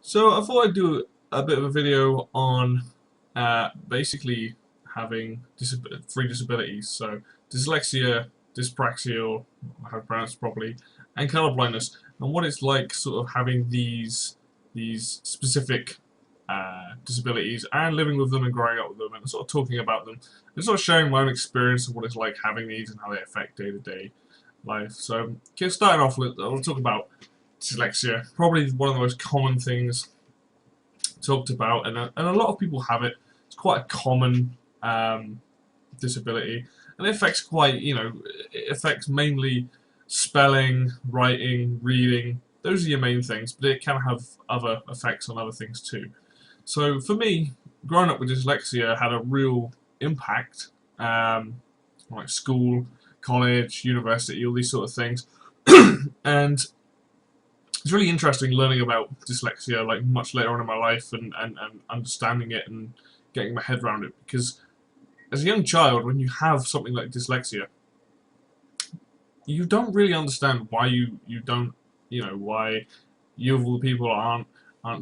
So I thought I'd do a bit of a video on basically having three disabilities. So dyslexia, dyspraxia, or how to pronounce it properly, and color blindness, and what it's like sort of having these specific disabilities and living with them and growing up with them and sort of talking about them and sort of sharing my own experience of what it's like having these and how they affect day-to-day life. So starting off with, I'll talk about dyslexia, probably one of the most common things talked about, and a lot of people have it. It's quite a common disability, and it affects it affects mainly spelling, writing, reading. Those are your main things, but it can have other effects on other things too. So for me, growing up with dyslexia had a real impact, like school, college, university, all these sort of things, and it's really interesting learning about dyslexia like much later on in my life and understanding it and getting my head around it, because as a young child, when you have something like dyslexia, you don't really understand why you don't, why you of all people aren't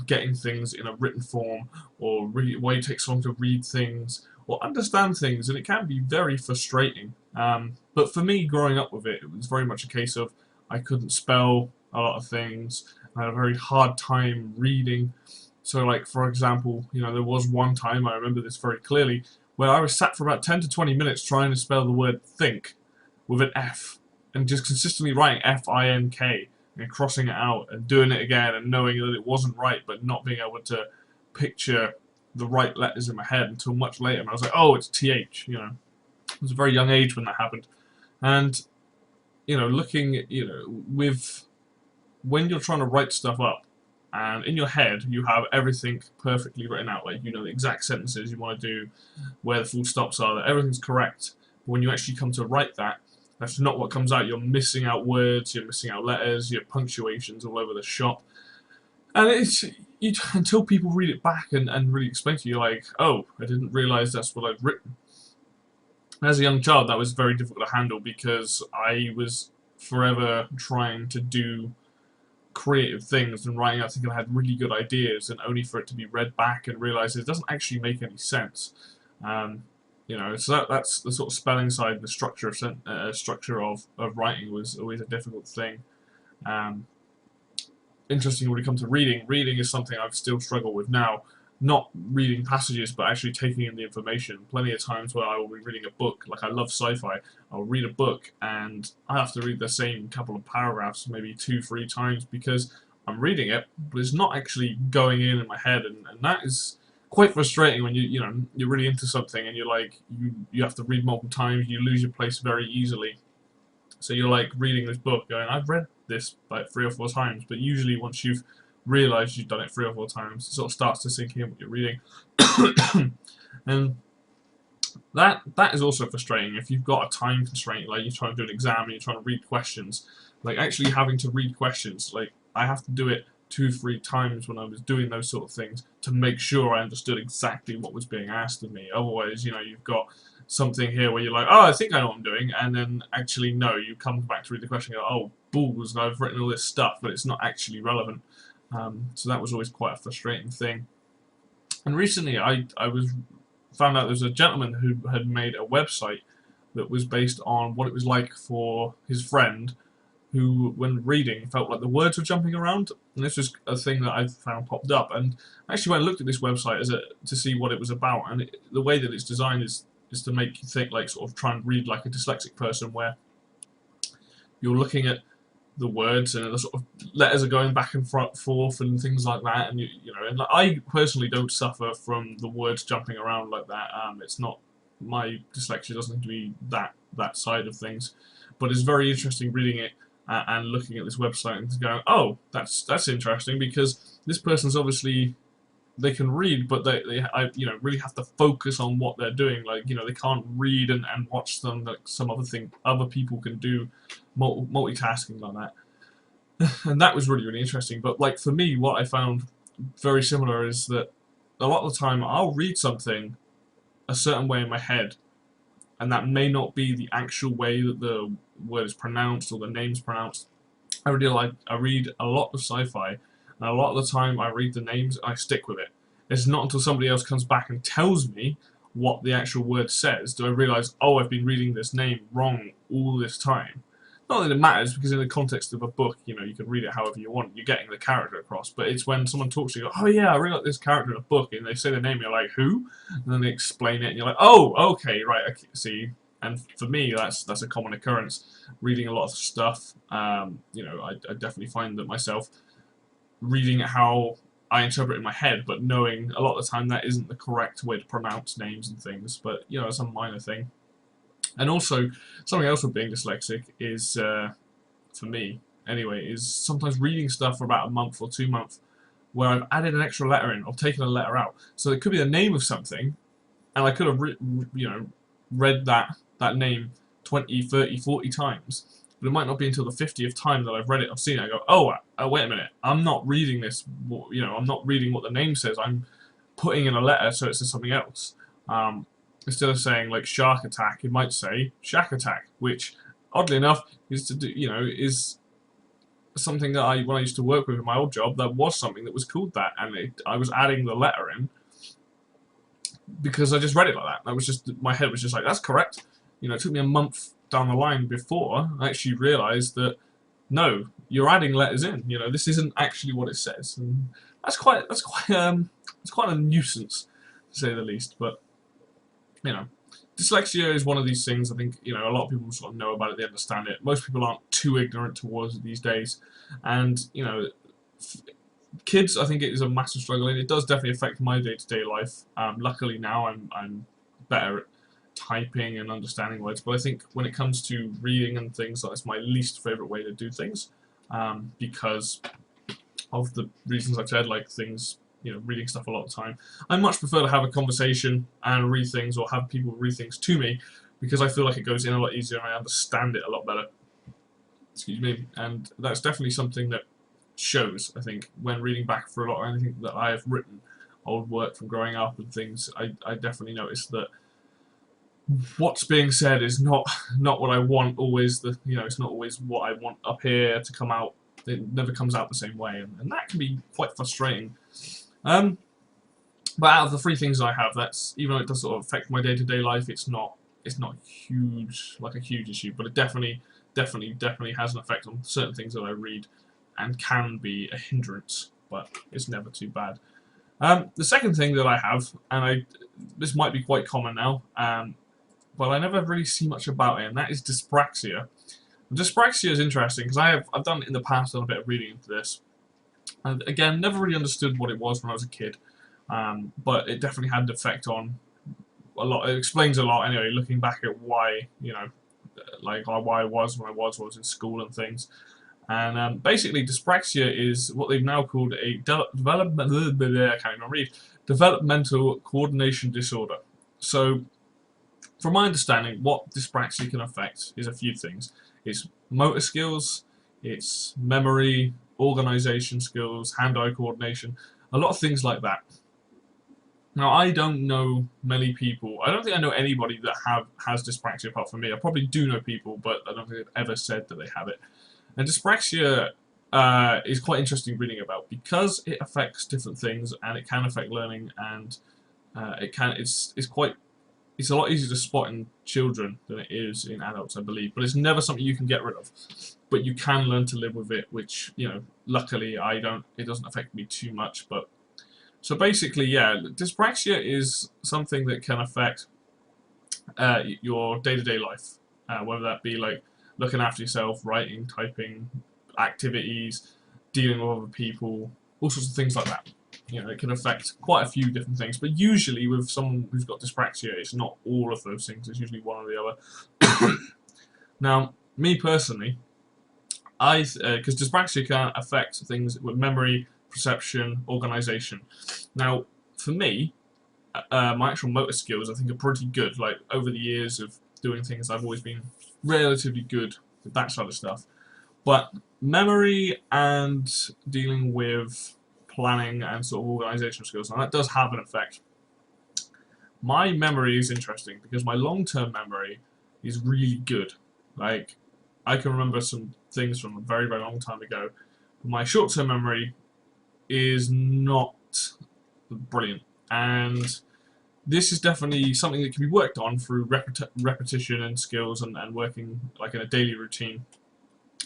getting things in a written form, or why it takes so long to read things or understand things, and it can be very frustrating. But for me, growing up with it, it was very much a case of I couldn't spell a lot of things. I had a very hard time reading. So, like, for example, there was one time, I remember this very clearly, where I was sat for about 10 to 20 minutes trying to spell the word think with an F, and just consistently writing F-I-N-K and crossing it out and doing it again and knowing that it wasn't right, but not being able to picture the right letters in my head until much later. And I was like, oh, it's TH, It was a very young age when that happened. And, looking, with when you're trying to write stuff up, and in your head you have everything perfectly written out, like the exact sentences you want to do, where the full stops are, that everything's correct. But when you actually come to write that, that's not what comes out. You're missing out words, you're missing out letters, your punctuation's all over the shop. And until people read it back and really explain to you, like, oh, I didn't realise that's what I'd written. As a young child, that was very difficult to handle, because I was forever trying to do creative things and writing out thinking I had really good ideas, and only for it to be read back and realise it doesn't actually make any sense. So that's the sort of spelling side. The structure of writing was always a difficult thing. Interesting when it comes to reading. Reading is something I've still struggled with now. Not reading passages, but actually taking in the information. Plenty of times where I will be reading a book, like I love sci-fi, I'll read a book and I have to read the same couple of paragraphs maybe 2-3 times, because I'm reading it, but it's not actually going in my head, and that is quite frustrating when you're really into something and you're like, you have to read multiple times, you lose your place very easily. So you're like reading this book going, I've read this like 3 or 4 times, but usually once you've realised you've done it 3 or 4 times, it sort of starts to sink in what you're reading. And that is also frustrating if you've got a time constraint, like you're trying to do an exam and you're trying to read questions. Like actually having to read questions, like I have to do it 2-3 times when I was doing those sort of things to make sure I understood exactly what was being asked of me. Otherwise, you've got something here where you're like, oh, I think I know what I'm doing, and then actually no, you come back to read the question and go, oh, balls, I've written all this stuff, but it's not actually relevant. So that was always quite a frustrating thing. And recently I found out there was a gentleman who had made a website that was based on what it was like for his friend who, when reading, felt like the words were jumping around. And this was a thing that I found popped up. And I actually went and looked at this website to see what it was about. And the way that it's designed is to make you think, like, sort of try and read like a dyslexic person, where you're looking at the words and the sort of letters are going back and forth and things like that, and and I personally don't suffer from the words jumping around like that. It's not, my dyslexia doesn't seem to be that side of things, but it's very interesting reading it and looking at this website and going, oh, that's interesting, because this person's obviously, they can read, but they really have to focus on what they're doing. Like, they can't read and watch them like some other people can do, multitasking like that. And that was really interesting. But like for me, what I found very similar is that a lot of the time I'll read something a certain way in my head, and that may not be the actual way that the word is pronounced or the name's pronounced. I read a lot of sci-fi, And a lot of the time I read the names and I stick with it. It's not until somebody else comes back and tells me what the actual word says do I realise, oh, I've been reading this name wrong all this time. Not that it matters, because in the context of a book, you know, you can read it however you want. You're getting the character across. But it's when someone talks to you, oh yeah, I really like this character in a book, and they say their name, and you're like, who? And then they explain it, and you're like, oh, okay, right, I see. And for me, that's a common occurrence. Reading a lot of stuff, you know, I definitely find that myself reading it how I interpret it in my head, but knowing a lot of the time that isn't the correct way to pronounce names and things. But you know, it's a minor thing. And also, something else with being dyslexic is, for me anyway, is sometimes reading stuff for about a month or 2 months where I've added an extra letter in or taken a letter out. So it could be the name of something, and I could have you know, read that name 20, 30, 40 times. But it might not be until the 50th time that I've read it, I've seen it, I go, oh, wait a minute, I'm not reading this, you know, I'm not reading what the name says, I'm putting in a letter so it says something else. Instead of saying like shark attack, it might say shack attack, which oddly enough is to do, you know, is something that when I used to work with in my old job, there was something that was called that, and I was adding the letter in because I just read it like that. That was just, my head was just like, that's correct. You know, it took me a month down the line before I actually realised that no, you're adding letters in. You know, this isn't actually what it says, and it's quite a nuisance to say the least. But you know, dyslexia is one of these things. I think, you know, a lot of people sort of know about it, they understand it. Most people aren't too ignorant towards it these days, and you know, kids, I think it is a massive struggle, and it does definitely affect my day-to-day life. Luckily now I'm better at typing and understanding words, but I think when it comes to reading and things, that's my least favourite way to do things, because of the reasons I've said, like things, you know, reading stuff a lot of the time. I much prefer to have a conversation and read things, or have people read things to me, because I feel like it goes in a lot easier and I understand it a lot better. Excuse me. And that's definitely something that shows, I think, when reading back for a lot of anything that I have written, old work from growing up and things. I definitely noticed that what's being said is not what I want always. You know, it's not always what I want up here to come out. It never comes out the same way, and that can be quite frustrating. But out of the three things I have, that's, even though it does sort of affect my day-to-day life, it's not huge, like a huge issue, but it definitely has an effect on certain things that I read, and can be a hindrance, but it's never too bad. The second thing that I have, and this might be quite common now, but I never really see much about it, and that is dyspraxia. Dyspraxia is interesting because I've done in the past, done a bit of reading into this, and again, never really understood what it was when I was a kid, but it definitely had an effect on a lot. It explains a lot anyway, looking back at why, you know, like why I was when I was in school and things. And basically, dyspraxia is what they've now called a developmental coordination disorder. So, from my understanding, what dyspraxia can affect is a few things. It's motor skills, it's memory, organisation skills, hand-eye coordination, a lot of things like that. Now, I don't know many people. I don't think I know anybody that has dyspraxia apart from me. I probably do know people, but I don't think they've ever said that they have it. And dyspraxia is quite interesting reading about, because it affects different things and it can affect learning, and it's a lot easier to spot in children than it is in adults, I believe. But it's never something you can get rid of. But you can learn to live with it, which, you know, luckily it doesn't affect me too much. But so basically, yeah, dyspraxia is something that can affect your day-to-day life, whether that be like looking after yourself, writing, typing, activities, dealing with other people, all sorts of things like that. You know, it can affect quite a few different things, but usually with someone who's got dyspraxia, it's not all of those things. It's usually one or the other. Now, me personally, because dyspraxia can affect things with memory, perception, organisation. Now, for me, my actual motor skills, I think, are pretty good. Like, over the years of doing things, I've always been relatively good with that sort of stuff. But memory and dealing with planning and sort of organisational skills, now that does have an effect. My memory is interesting because my long-term memory is really good. Like, I can remember some things from a very, very long time ago. But my short-term memory is not brilliant, and this is definitely something that can be worked on through repetition and skills and working like in a daily routine,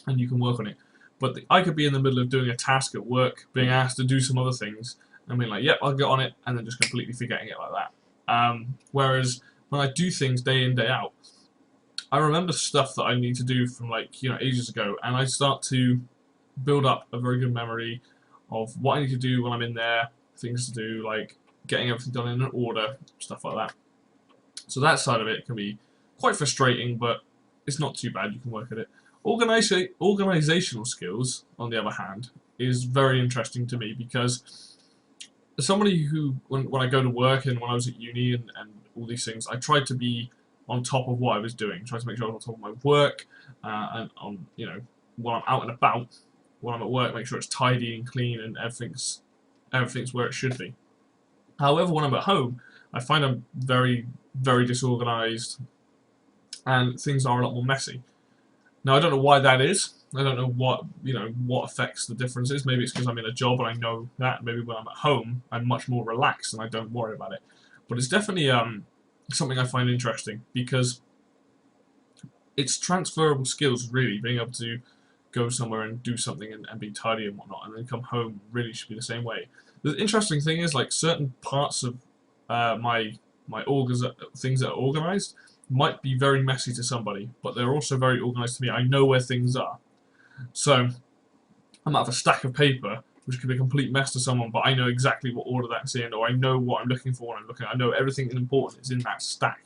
and you can work on it. But I could be in the middle of doing a task at work, being asked to do some other things, and being like, yep, I'll get on it, and then just completely forgetting it like that. Whereas when I do things day in, day out, I remember stuff that I need to do from like, ages ago, and I start to build up a very good memory of what I need to do when I'm in there, things to do, like getting everything done in an order, stuff like that. So that side of it can be quite frustrating, but it's not too bad. You can work at it. Organizational skills, on the other hand, is very interesting to me because as somebody who, when I go to work and when I was at uni and all these things, I tried to be on top of what I was doing, tried to make sure I was on top of my work, and on, when I'm out and about, when I'm at work, make sure it's tidy and clean and everything's where it should be. However, when I'm at home, I find I'm very, very disorganized and things are a lot more messy. Now, I don't know why that is. I don't know what affects the differences. Maybe it's because I'm in a job and I know that. Maybe when I'm at home, I'm much more relaxed and I don't worry about it. But it's definitely something I find interesting because it's transferable skills, really, being able to go somewhere and do something and be tidy and whatnot, and then come home really should be the same way. The interesting thing is, like, certain parts of my things that are organized might be very messy to somebody, but they're also very organized to me. I know where things are. So I might have a stack of paper which could be a complete mess to someone, but I know exactly what order that's in, or I know what I'm looking for when I'm looking. I know everything important is in that stack,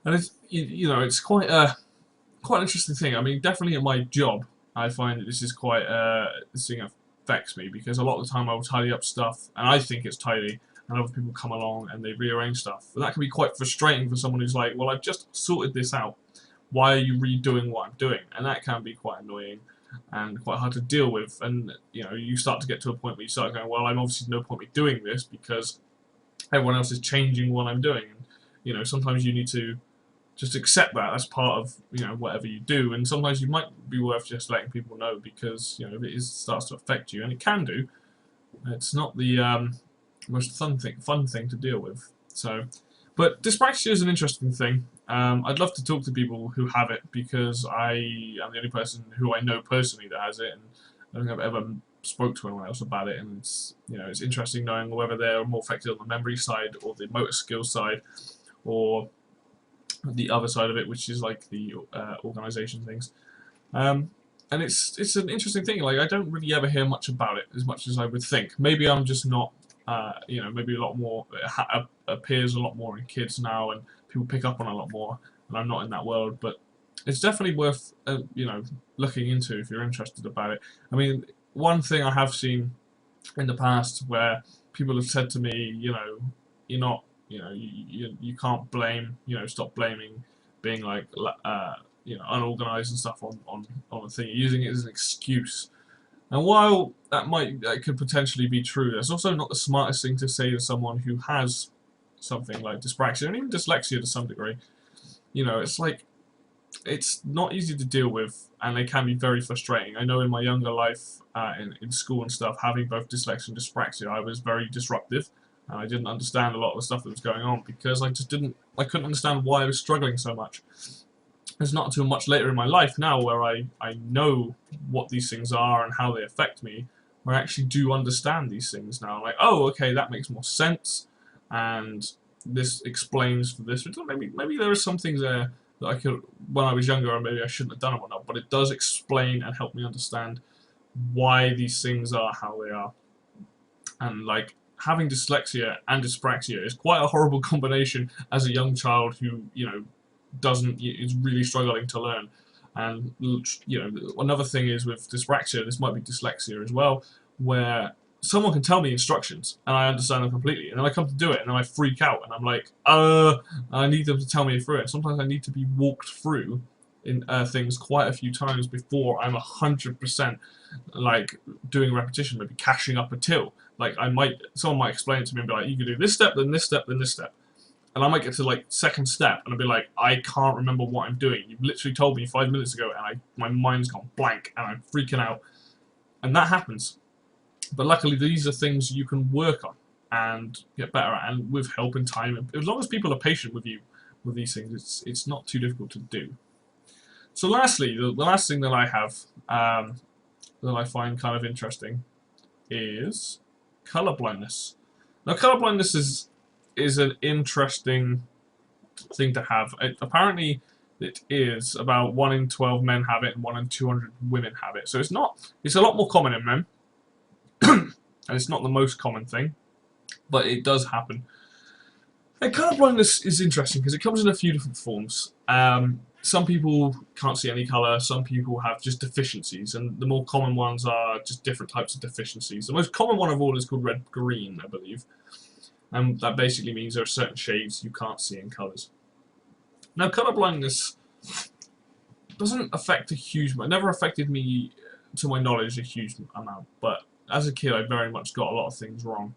and it's it's quite an interesting thing. I mean, definitely in my job, I find that this is quite this thing affects me because a lot of the time I will tidy up stuff and I think it's tidy, and other people come along and they rearrange stuff. And that can be quite frustrating for someone who's like, well, I've just sorted this out. Why are you redoing what I'm doing? And that can be quite annoying and quite hard to deal with. And you start to get to a point where you start going, well, I'm obviously no point me doing this because everyone else is changing what I'm doing. And sometimes you need to just accept that as part of whatever you do. And sometimes you might be worth just letting people know because if it starts to affect you, and it can do. It's not the most fun thing to deal with. So, but dyspraxia is an interesting thing. I'd love to talk to people who have it because I am the only person who I know personally that has it, and I don't think I've ever spoke to anyone else about it. And it's it's interesting knowing whether they're more affected on the memory side or the motor skills side, or the other side of it, which is like the organisation things. And it's an interesting thing. Like, I don't really ever hear much about it as much as I would think. Maybe I'm just not. Maybe a lot more. It appears a lot more in kids now, and people pick up on it a lot more. And I'm not in that world, but it's definitely worth looking into if you're interested about it. I mean, one thing I have seen in the past where people have said to me, you're not, you can't blame, stop blaming being like unorganized and stuff on a thing. You're using it as an excuse. And while that could potentially be true, that's also not the smartest thing to say to someone who has something like dyspraxia and even dyslexia to some degree. It's like, it's not easy to deal with, and they can be very frustrating. I know in my younger life, in school and stuff, having both dyslexia and dyspraxia, I was very disruptive, and I didn't understand a lot of the stuff that was going on because I couldn't understand why I was struggling so much. It's not until much later in my life now where I know what these things are and how they affect me, where I actually do understand these things now. I'm like, oh, okay, that makes more sense, and this explains for this. Maybe there are some things there that I could, when I was younger, maybe I shouldn't have done it or not, but it does explain and help me understand why these things are how they are. And like, having dyslexia and dyspraxia is quite a horrible combination as a young child who, is really struggling to learn. And another thing is with dyspraxia, this might be dyslexia as well, where someone can tell me instructions and I understand them completely, and then I come to do it and then I freak out and I'm like, I need them to tell me through it. Sometimes I need to be walked through in things quite a few times before I'm 100% like doing repetition, maybe cashing up a till. Like, someone might explain it to me and be like, you can do this step, then this step, then this step. And I might get to like second step and I'll be like, I can't remember what I'm doing. You've literally told me 5 minutes ago and my mind's gone blank and I'm freaking out. And that happens. But luckily, these are things you can work on and get better at, and with help and time. As long as people are patient with you with these things, it's not too difficult to do. So lastly, the last thing that I have that I find kind of interesting is colour blindness. Now, colour blindness is an interesting thing to have. Apparently, it is about 1 in 12 men have it and 1 in 200 women have it. So it's not. It's a lot more common in men, and it's not the most common thing, but it does happen. And colour blindness is interesting because it comes in a few different forms. Some people can't see any colour, some people have just deficiencies, and the more common ones are just different types of deficiencies. The most common one of all is called red-green, I believe, and that basically means there are certain shades you can't see in colours. Now, colour blindness doesn't affect a huge amount. It never affected me, to my knowledge, a huge amount, but as a kid I very much got a lot of things wrong.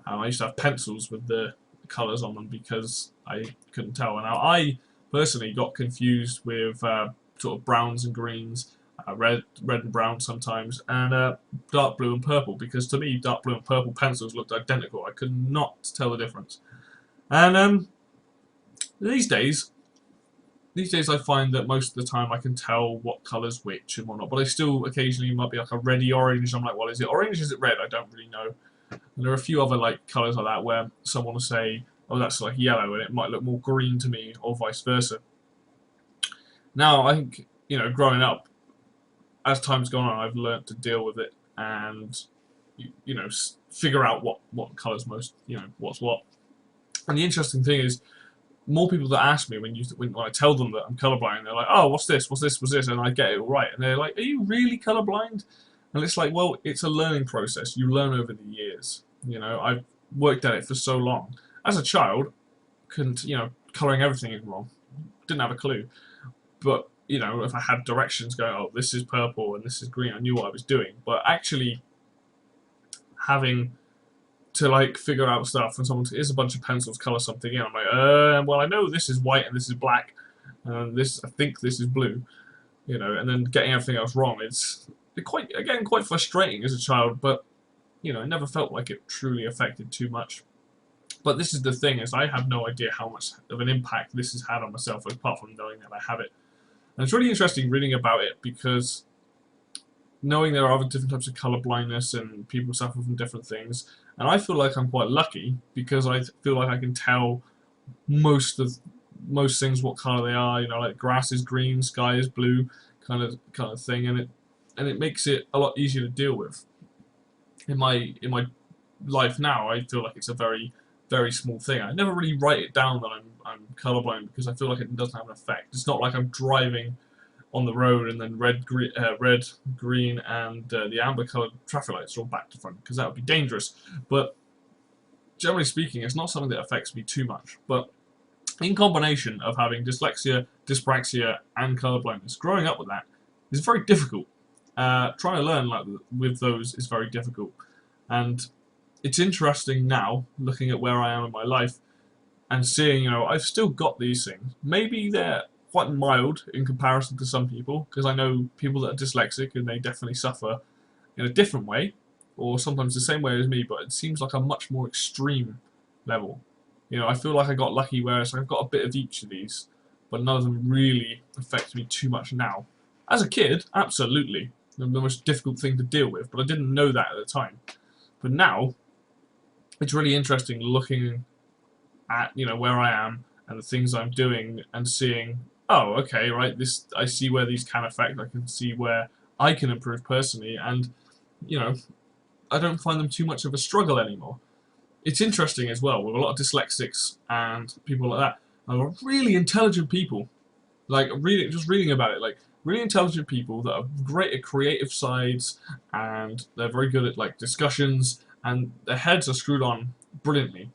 I used to have pencils with the colours on them because I couldn't tell. Now, I personally got confused with sort of browns and greens, red and brown sometimes, and dark blue and purple, because to me dark blue and purple pencils looked identical. I could not tell the difference. And these days I find that most of the time I can tell what colour's which and whatnot, but I still occasionally might be like a reddy orange. I'm like, well, is it orange, is it red? I don't really know. And there are a few other like colours like that where someone will say, oh, that's like yellow, and it might look more green to me, or vice versa. Now, I think, you know, growing up, as time's gone on, I've learnt to deal with it and, you know, figure out what colours most, you know, what's what. And the interesting thing is, more people that ask me when I tell them that I'm colourblind, they're like, oh, what's this, what's this, what's this, and I get it all right. And they're like, are you really colourblind? And it's like, well, it's a learning process. You learn over the years. You know, I've worked at it for so long. As a child, couldn't, you know, colouring everything in wrong. Didn't have a clue. But, you know, if I had directions going, oh, this is purple and this is green, I knew what I was doing. But actually having to, like, figure out stuff, and someone, here's a bunch of pencils, colour something in. I'm like, well, I know this is white and this is black, and this, I think this is blue. You know, and then getting everything else wrong, it's quite frustrating as a child, but, you know, it never felt like it truly affected too much. But this is the thing, is I have no idea how much of an impact this has had on myself, apart from knowing that I have it. And it's really interesting reading about it, because knowing there are other different types of colour blindness and people suffer from different things, and I feel like I'm quite lucky, because I feel like I can tell most things what colour they are. You know, like grass is green, sky is blue, kind of thing, and it makes it a lot easier to deal with. In my life now, I feel like it's a very small thing. I never really write it down that I'm colourblind, because I feel like it doesn't have an effect. It's not like I'm driving on the road and then red, green, and the amber-coloured traffic lights are all back to front, because that would be dangerous. But generally speaking, it's not something that affects me too much. But in combination of having dyslexia, dyspraxia, and colourblindness, growing up with that is very difficult. Trying to learn like with those is very difficult, and it's interesting now, looking at where I am in my life, and seeing, you know, I've still got these things. Maybe they're quite mild in comparison to some people, because I know people that are dyslexic and they definitely suffer in a different way, or sometimes the same way as me, but it seems like a much more extreme level. You know, I feel like I got lucky, whereas I've got a bit of each of these, but none of them really affect me too much now. As a kid, absolutely, the most difficult thing to deal with, but I didn't know that at the time. But now, it's really interesting looking at, you know, where I am and the things I'm doing and seeing, oh, okay, right, this, I see where these can affect, I can see where I can improve personally, and, you know, I don't find them too much of a struggle anymore. It's interesting as well, with a lot of dyslexics and people like that, are really intelligent people. Like, just reading about it, like, really intelligent people that are great at creative sides, and they're very good at, like, discussions, and their heads are screwed on brilliantly.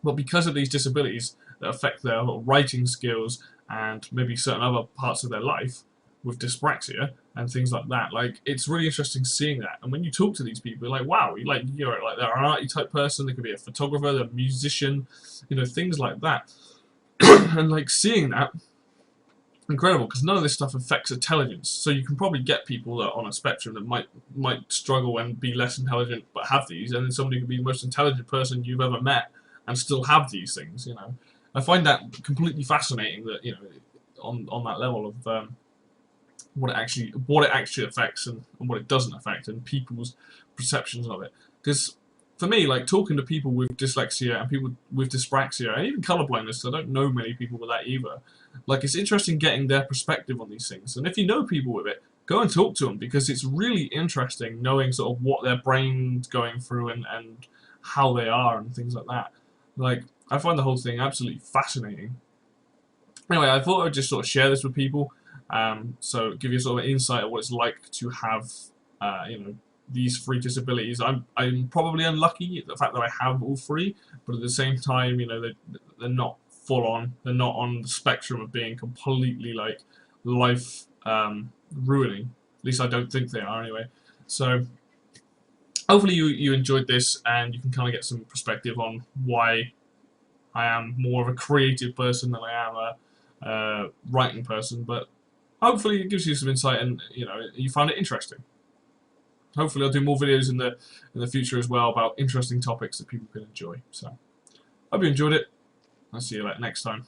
But because of these disabilities that affect their writing skills and maybe certain other parts of their life, with dyspraxia and things like that, like, it's really interesting seeing that. And when you talk to these people, you're like, wow, you're like they're an arty type person. They could be a photographer, they're a musician, you know, things like that. And like seeing that, incredible because none of this stuff affects intelligence. So you can probably get people that are on a spectrum that might struggle and be less intelligent but have these, and then somebody could be the most intelligent person you've ever met and still have these things. I find that completely fascinating. That on that level of what it actually affects and what it doesn't affect, and people's perceptions of it. Because for me, like talking to people with dyslexia and people with dyspraxia and even colorblindness, I don't know many people with that either. Like it's interesting getting their perspective on these things. And if you know people with it, go and talk to them because it's really interesting knowing sort of what their brain's going through and how they are and things like that. Like I find the whole thing absolutely fascinating. Anyway, I thought I'd just sort of share this with people, so give you sort of an insight of what it's like to have, these three disabilities. I'm probably unlucky at the fact that I have all three, but at the same time, they're not full on. They're not on the spectrum of being completely like life ruining. At least I don't think they are anyway. So hopefully you enjoyed this and you can kind of get some perspective on why I am more of a creative person than I am a writing person, but hopefully it gives you some insight and you find it interesting. Hopefully I'll do more videos in the future as well about interesting topics that people can enjoy. So hope you enjoyed it. I'll see you next time.